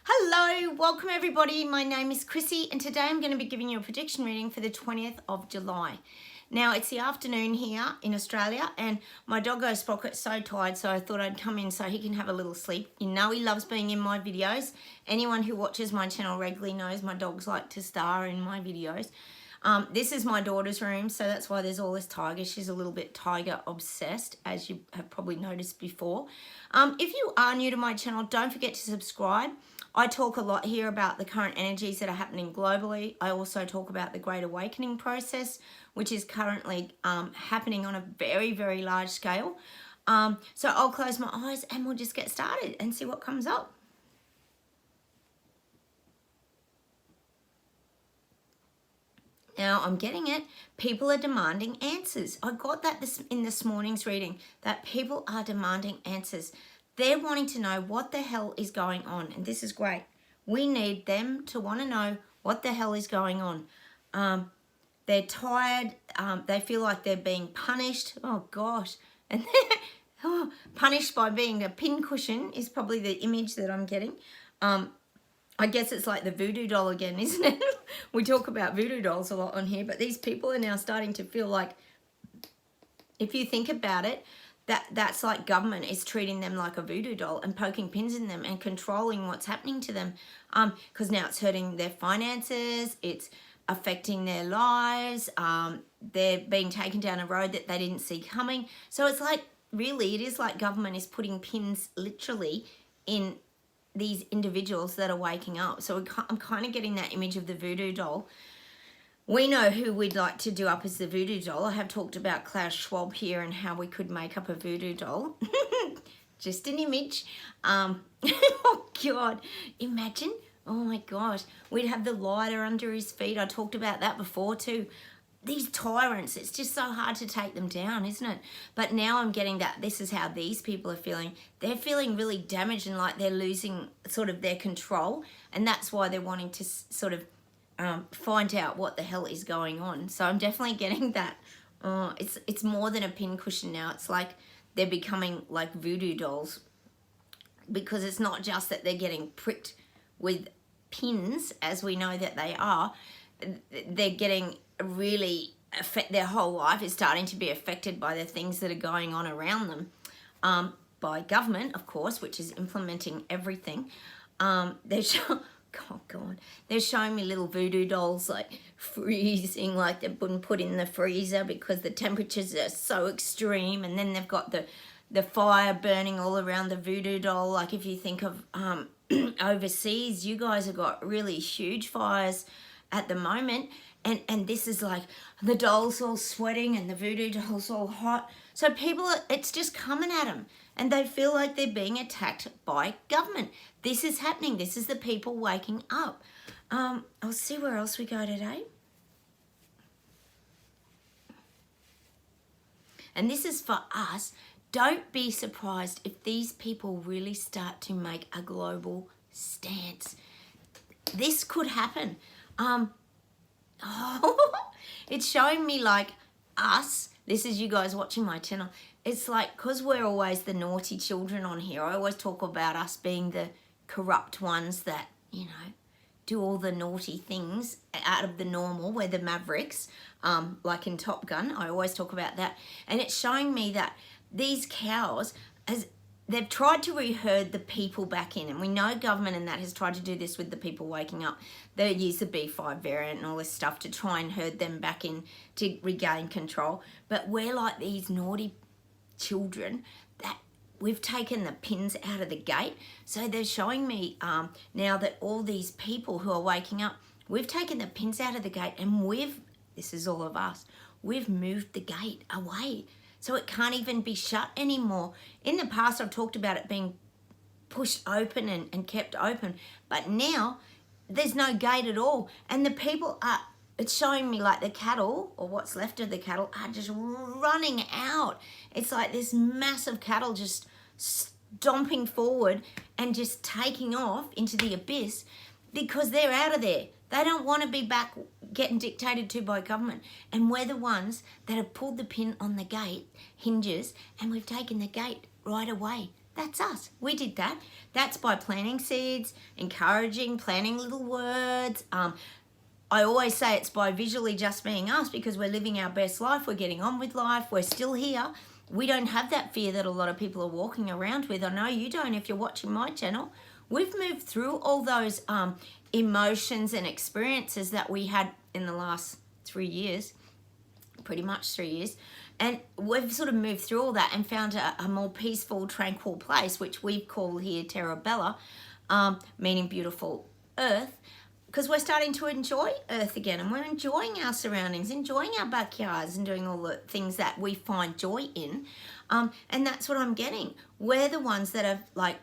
Hello, welcome everybody. My name is Chrissy and today I'm going to be giving you a prediction reading for the 20th of July. Now it's the afternoon here in Australia and my doggo Sprocket's so tired, so I thought I'd come in so he can have a little sleep. You know he loves being in my videos. Anyone who watches my channel regularly knows my dogs like to star in my videos. This is my daughter's room, so that's why there's all this tiger. She's a little bit tiger obsessed, as you have probably noticed before. If you are new to my channel, don't forget to subscribe. I talk a lot here about the current energies that are happening globally. I also talk about the Great Awakening process, which is currently happening on a very, very large scale. So I'll close my eyes and we'll just get started and see what comes up. Now, I'm getting it. People are demanding answers. I got that in this morning's reading, that people are demanding answers. They're wanting to know what the hell is going on, and this is great. We need them to want to know what the hell is going on. They're tired. They feel like they're being punished. Oh, gosh. And punished by being a pincushion is probably the image that I'm getting. I guess it's like the voodoo doll again, isn't it? We talk about voodoo dolls a lot on here, but these people are now starting to feel like, if you think about it, that's like government is treating them like a voodoo doll and poking pins in them and controlling what's happening to them. Because now it's hurting their finances, it's affecting their lives, they're being taken down a road that they didn't see coming. So it's like, really, it is like government is putting pins literally in these individuals that are waking up. So I'm kind of getting that image of the voodoo doll. We know who we'd like to do up as the voodoo doll. I have talked about Klaus Schwab here and how we could make up a voodoo doll. Just an image. Oh, God. Imagine. Oh, my gosh. We'd have the lighter under his feet. I talked about that before, too. These tyrants, it's just so hard to take them down, isn't it? But now I'm getting that this is how these people are feeling. They're feeling really damaged and like they're losing sort of their control. And that's why they're wanting to sort of find out what the hell is going on. So I'm definitely getting that. It's more than a pincushion now. It's like they're becoming like voodoo dolls, because it's not just that they're getting pricked with pins, as we know that they are. They're getting really their whole life is starting to be affected by the things that are going on around them, by government, of course, which is implementing everything. Oh, God. They're showing me little voodoo dolls like freezing, like they've been put in the freezer because the temperatures are so extreme. And then they've got the fire burning all around the voodoo doll. Like if you think of overseas, you guys have got really huge fires at the moment. And this is like the doll's all sweating and the voodoo doll's all hot. So people, it's just coming at them. And they feel like they're being attacked by government. This is happening. This is the people waking up. I'll see where else we go today. And this is for us. Don't be surprised if these people really start to make a global stance. This could happen. It's showing me like us. This is you guys watching my channel. It's like, because we're always the naughty children on here, I always talk about us being the corrupt ones that, you know, do all the naughty things out of the normal. We're the mavericks, like in Top Gun. I always talk about that. And it's showing me that these cows, they've tried to reherd the people back in. And we know government and that has tried to do this with the people waking up. They use the B5 variant and all this stuff to try and herd them back in to regain control. But we're like these naughty children that we've taken the pins out of the gate. So they're showing me now that all these people who are waking up, we've taken the pins out of the gate and this is all of us, we've moved the gate away. So it can't even be shut anymore. In the past, I've talked about it being pushed open and kept open. But now, there's no gate at all. And the people are, it's showing me like the cattle, or what's left of the cattle, are just running out. It's like this massive cattle just stomping forward and just taking off into the abyss because they're out of there. They don't want to be back getting dictated to by government. And we're the ones that have pulled the pin on the gate hinges and we've taken the gate right away. That's us. We did that. That's by planting seeds, encouraging, planting little words. I always say it's by visually just being us, because we're living our best life. We're getting on with life. We're still here. We don't have that fear that a lot of people are walking around with. I know you don't if you're watching my channel. We've moved through all those emotions and experiences that we had in the last 3 years, pretty much 3 years. And we've sort of moved through all that and found a more peaceful, tranquil place, which we call here Terra Bella, meaning beautiful earth, because we're starting to enjoy earth again, and we're enjoying our surroundings, enjoying our backyards, and doing all the things that we find joy in. And that's what I'm getting. We're the ones that have, like,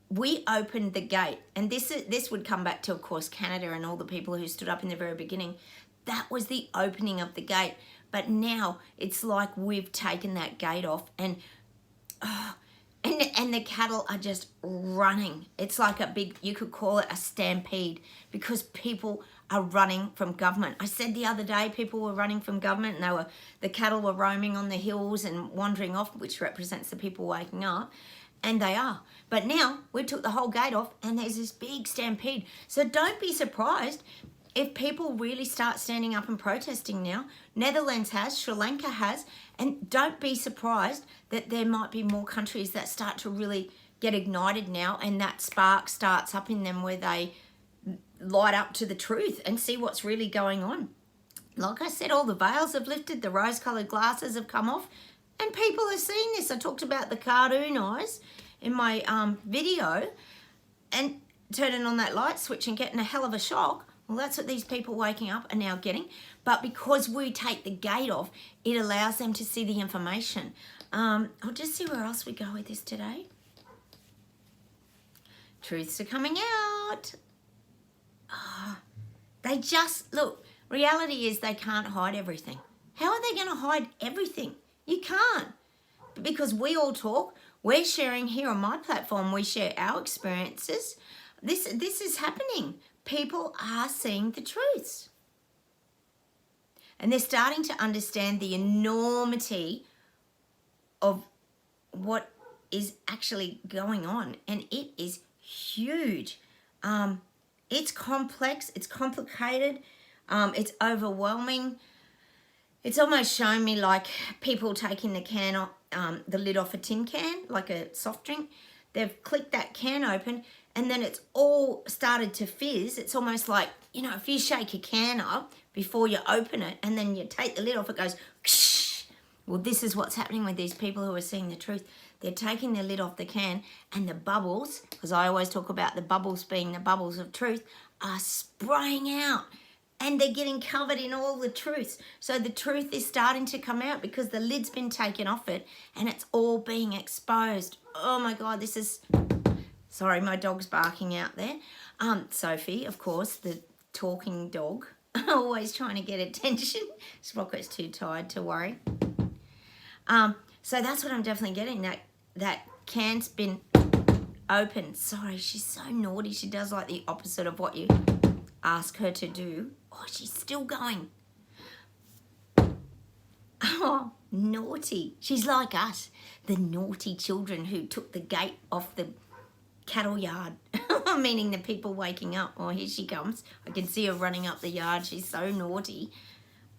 we opened the gate. And this would come back to, of course, Canada and all the people who stood up in the very beginning. That was the opening of the gate. But now it's like we've taken that gate off, and the cattle are just running. It's like a big, you could call it a stampede, because people are running from government. I said the other day people were running from government, and the cattle were roaming on the hills and wandering off, which represents the people waking up, and they are. But now we took the whole gate off, and there's this big stampede. So don't be surprised if people really start standing up and protesting now. Netherlands has, Sri Lanka has, and don't be surprised that there might be more countries that start to really get ignited now, and that spark starts up in them where they light up to the truth and see what's really going on. Like I said, all the veils have lifted, the rose-coloured glasses have come off, and people have seen this. I talked about the cartoon eyes in my video, and turning on that light switch and getting a hell of a shock. Well, that's what these people waking up are now getting. But because we take the gate off, it allows them to see the information. I'll just see where else we go with this today. Truths are coming out. They just, look, reality is they can't hide everything. How are they going to hide everything? You can't. Because we all talk. We're sharing here on my platform. We share our experiences. This is happening. People are seeing the truths. And they're starting to understand the enormity of what is actually going on. And it is huge. It's complex. It's complicated. It's overwhelming. It's almost showing me like people taking the can off, the lid off a tin can, like a soft drink. They've clicked that can open, and then it's all started to fizz. It's almost like, you know, if you shake a can up before you open it and then you take the lid off, it goes, ksh. Well, this is what's happening with these people who are seeing the truth. They're taking the lid off the can, and the bubbles, because I always talk about the bubbles being the bubbles of truth, are spraying out. And they're getting covered in all the truths. So the truth is starting to come out because the lid's been taken off it, and it's all being exposed. Oh my God, this is... Sorry, my dog's barking out there. Sophie, of course, the talking dog, always trying to get attention. Sprocket's too tired to worry. So that's what I'm definitely getting. That can's been opened. Sorry, she's so naughty. She does like the opposite of what you ask her to do. Oh, she's still going. Oh, naughty. She's like us, the naughty children who took the gate off the cattle yard, meaning the people waking up. Oh, here she comes. I can see her running up the yard. She's so naughty.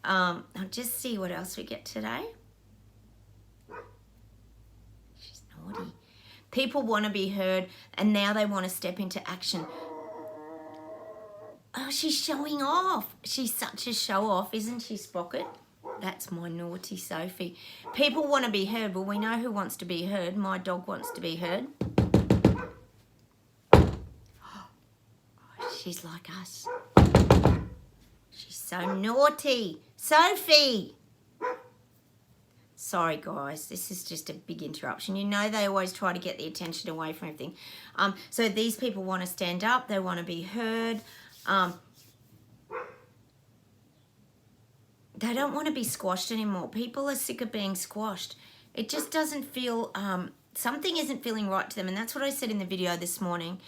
I'll just see what else we get today. She's naughty. People want to be heard, and now they want to step into action. Oh, she's showing off. She's such a show-off, isn't she, Sprocket? That's my naughty Sophie. People want to be heard. Well, we know who wants to be heard. My dog wants to be heard. Oh, she's like us. She's so naughty. Sophie! Sorry, guys. This is just a big interruption. You know they always try to get the attention away from everything. So these people want to stand up. They want to be heard. They don't want to be squashed anymore. People are sick of being squashed. It just doesn't feel, something isn't feeling right to them. And that's what I said in the video this morning.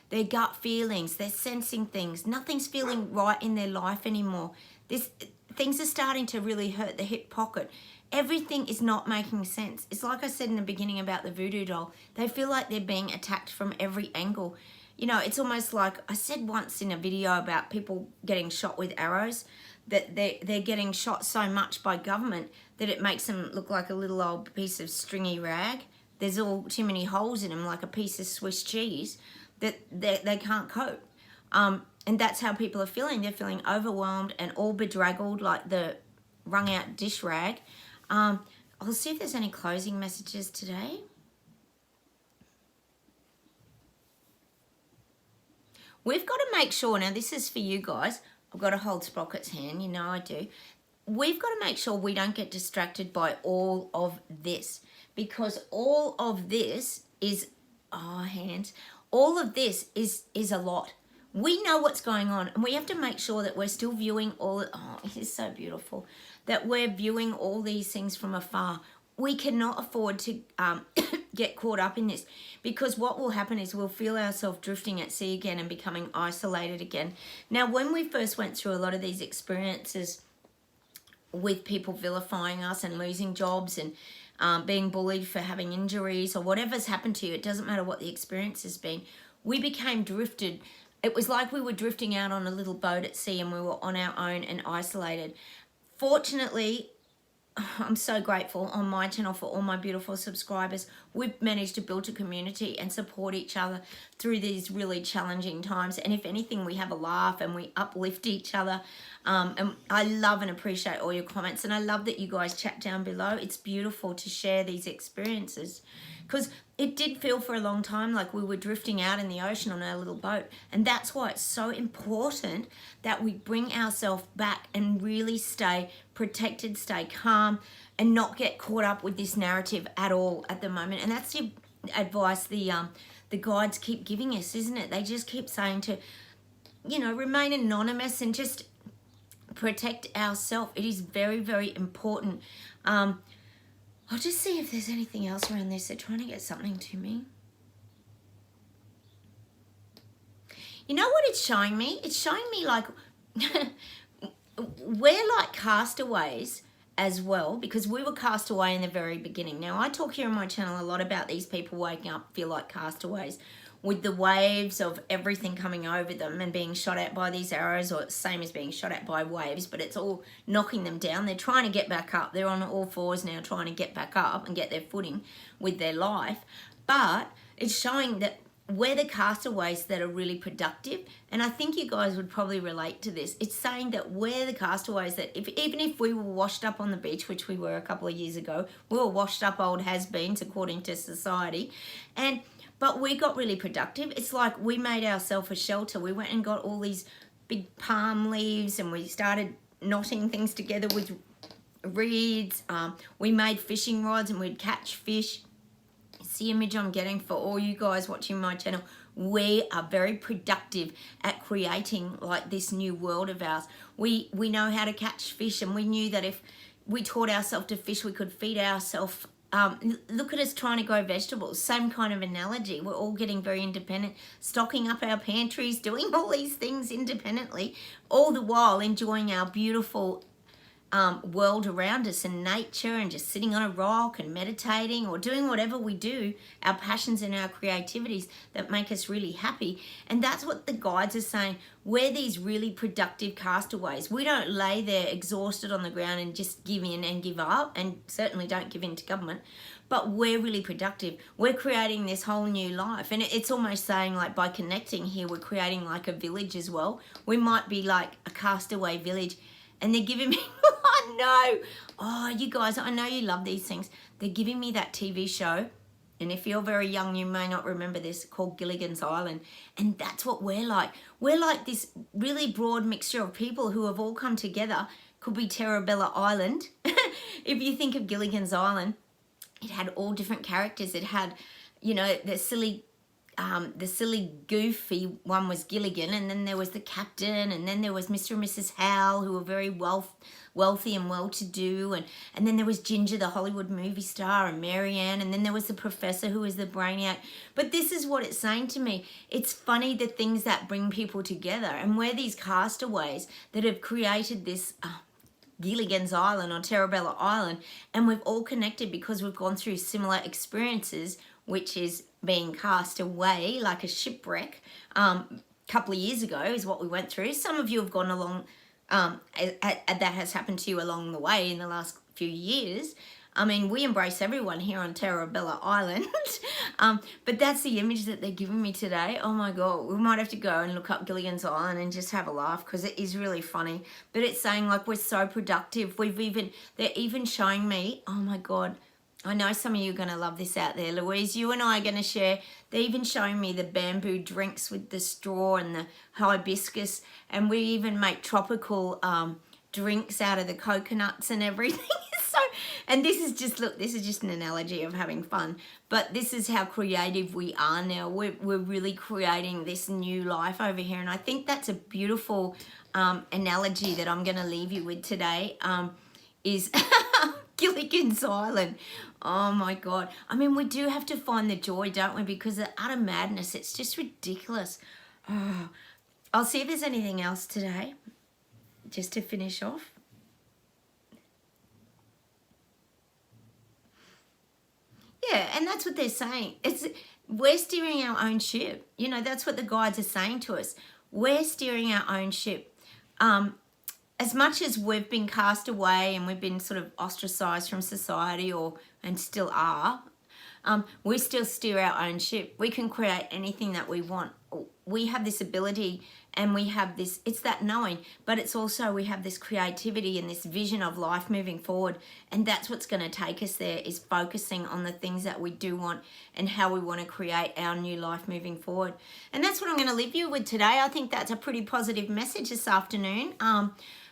Their gut feelings, they're sensing things. Nothing's feeling right in their life anymore. Things are starting to really hurt the hip pocket. Everything is not making sense. It's like I said in the beginning about the voodoo doll. They feel like they're being attacked from every angle. You know, it's almost like I said once in a video about people getting shot with arrows, that they're getting shot so much by government that it makes them look like a little old piece of stringy rag. There's all too many holes in them, like a piece of Swiss cheese, that they can't cope. And that's how people are feeling. They're feeling overwhelmed and all bedraggled like the wrung out dish rag. I'll see if there's any closing messages today. We've got to make sure, now this is for you guys, I've got to hold Sprocket's hand, you know I do. We've got to make sure we don't get distracted by all of this, because all of this is, all of this is a lot. We know what's going on, and we have to make sure that we're still viewing it is so beautiful, that we're viewing all these things from afar. We cannot afford to get caught up in this, because what will happen is we'll feel ourselves drifting at sea again and becoming isolated again. Now, when we first went through a lot of these experiences with people vilifying us and losing jobs and being bullied for having injuries or whatever's happened to you, it doesn't matter what the experience has been, we became drifted. It was like we were drifting out on a little boat at sea and we were on our own and isolated. Fortunately, I'm so grateful on my channel for all my beautiful subscribers. We've managed to build a community and support each other through these really challenging times. And if anything, we have a laugh and we uplift each other. And I love and appreciate all your comments. And I love that you guys chat down below. It's beautiful to share these experiences, because it did feel for a long time like we were drifting out in the ocean on our little boat. And that's why it's so important that we bring ourselves back and really stay protected, stay calm, and not get caught up with this narrative at all at the moment. And that's the advice the guides keep giving us, isn't it? They just keep saying to, you know, remain anonymous and just protect ourselves. It is very, very important. I'll just see if there's anything else around this. They're trying to get something to me. You know what it's showing me? It's showing me like we're like castaways as well, because we were cast away in the very beginning. Now, I talk here on my channel a lot about these people waking up, feel like castaways, with the waves of everything coming over them and being shot at by these arrows, or same as being shot at by waves, but it's all knocking them down. They're trying to get back up. They're on all fours now trying to get back up and get their footing with their life. But it's showing that we're the castaways that are really productive. And I think you guys would probably relate to this. It's saying that we're the castaways that even if we were washed up on the beach, which we were a couple of years ago, we were washed up old has-beens according to society, but we got really productive. It's like we made ourselves a shelter. We went and got all these big palm leaves and we started knotting things together with reeds. We made fishing rods and we'd catch fish. It's the image I'm getting for all you guys watching my channel. We are very productive at creating like this new world of ours. We know how to catch fish, and we knew that if we taught ourselves to fish, we could feed ourselves. Look at us trying to grow vegetables. Same kind of analogy. We're all getting very independent, stocking up our pantries, doing all these things independently, all the while enjoying our beautiful world around us and nature, and just sitting on a rock and meditating or doing whatever we do, our passions and our creativities that make us really happy. And that's what the guides are saying. We're these really productive castaways. We don't lay there exhausted on the ground and just give in and give up, and certainly don't give in to government, but we're really productive. We're creating this whole new life. And it's almost saying, like, by connecting here, we're creating like a village as well. We might be like a castaway village. And they're giving me, oh no, oh, you guys, I know you love these things. They're giving me that TV show, and if you're very young, you may not remember this, called Gilligan's Island. And that's what we're like. We're like this really broad mixture of people who have all come together. Could be Terabella Island. If you think of Gilligan's Island, it had all different characters. It had, you know, the silly goofy one was Gilligan, and then there was the captain, and then there was Mr. and Mrs. Howell, who were very wealthy and well-to-do, and then there was Ginger, the Hollywood movie star, and Marianne, and then there was the professor, who was the brainiac. But this is what it's saying to me. It's funny, the things that bring people together, and we're these castaways that have created this Gilligan's Island or Terabella Island, and we've all connected because we've gone through similar experiences, which is being cast away like a shipwreck. Couple of years ago is what we went through. Some of you have gone along, that has happened to you along the way in the last few years. I mean, we embrace everyone here on Terabella Island. But that's the image that they're giving me today. Oh my God, we might have to go and look up Gilligan's Island and just have a laugh because it is really funny. But it's saying like we're so productive. They're even showing me, oh my God, I know some of you are going to love this out there. Louise, you and I are going to share. They're even showing me the bamboo drinks with the straw and the hibiscus. And we even make tropical drinks out of the coconuts and everything. And this is just, look, this is just an analogy of having fun. But this is how creative we are now. We're really creating this new life over here. And I think that's a beautiful analogy that I'm going to leave you with today is Gilligan's Island. Oh my God. I mean, we do have to find the joy, don't we? Because the utter madness, it's just ridiculous. Oh, I'll see if there's anything else today, just to finish off. Yeah, and that's what they're saying. We're steering our own ship. You know, that's what the guides are saying to us. We're steering our own ship. As much as we've been cast away and we've been sort of ostracized from society and still are, we still steer our own ship. We can create anything that we want. We have this ability and we have this, it's that knowing, but it's also we have this creativity and this vision of life moving forward. And that's what's going to take us there, is focusing on the things that we do want and how we want to create our new life moving forward. And that's what I'm going to leave you with today. I think that's a pretty positive message this afternoon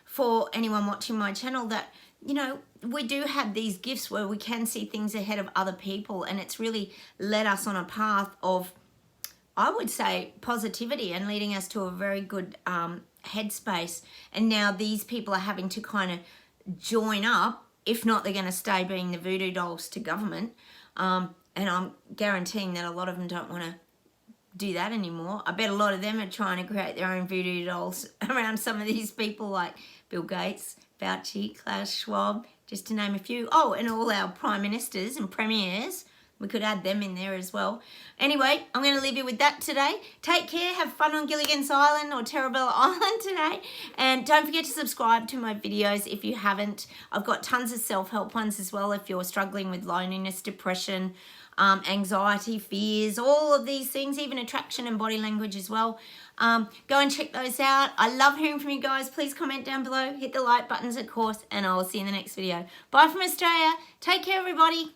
for anyone watching my channel, that, you know, we do have these gifts where we can see things ahead of other people, and it's really led us on a path of, I would say, positivity and leading us to a very good headspace. And now these people are having to kind of join up. If not, they're going to stay being the voodoo dolls to government. And I'm guaranteeing that a lot of them don't want to do that anymore. I bet a lot of them are trying to create their own voodoo dolls around some of these people like Bill Gates, Fauci, Klaus Schwab, just to name a few. Oh, and all our prime ministers and premiers. We could add them in there as well. Anyway, I'm going to leave you with that today. Take care. Have fun on Gilligan's Island or Terabella Island today. And don't forget to subscribe to my videos if you haven't. I've got tons of self-help ones as well if you're struggling with loneliness, depression, anxiety, fears, all of these things, even attraction and body language as well. Go and check those out. I love hearing from you guys. Please comment down below. Hit the like buttons, of course. And I will see you in the next video. Bye from Australia. Take care, everybody.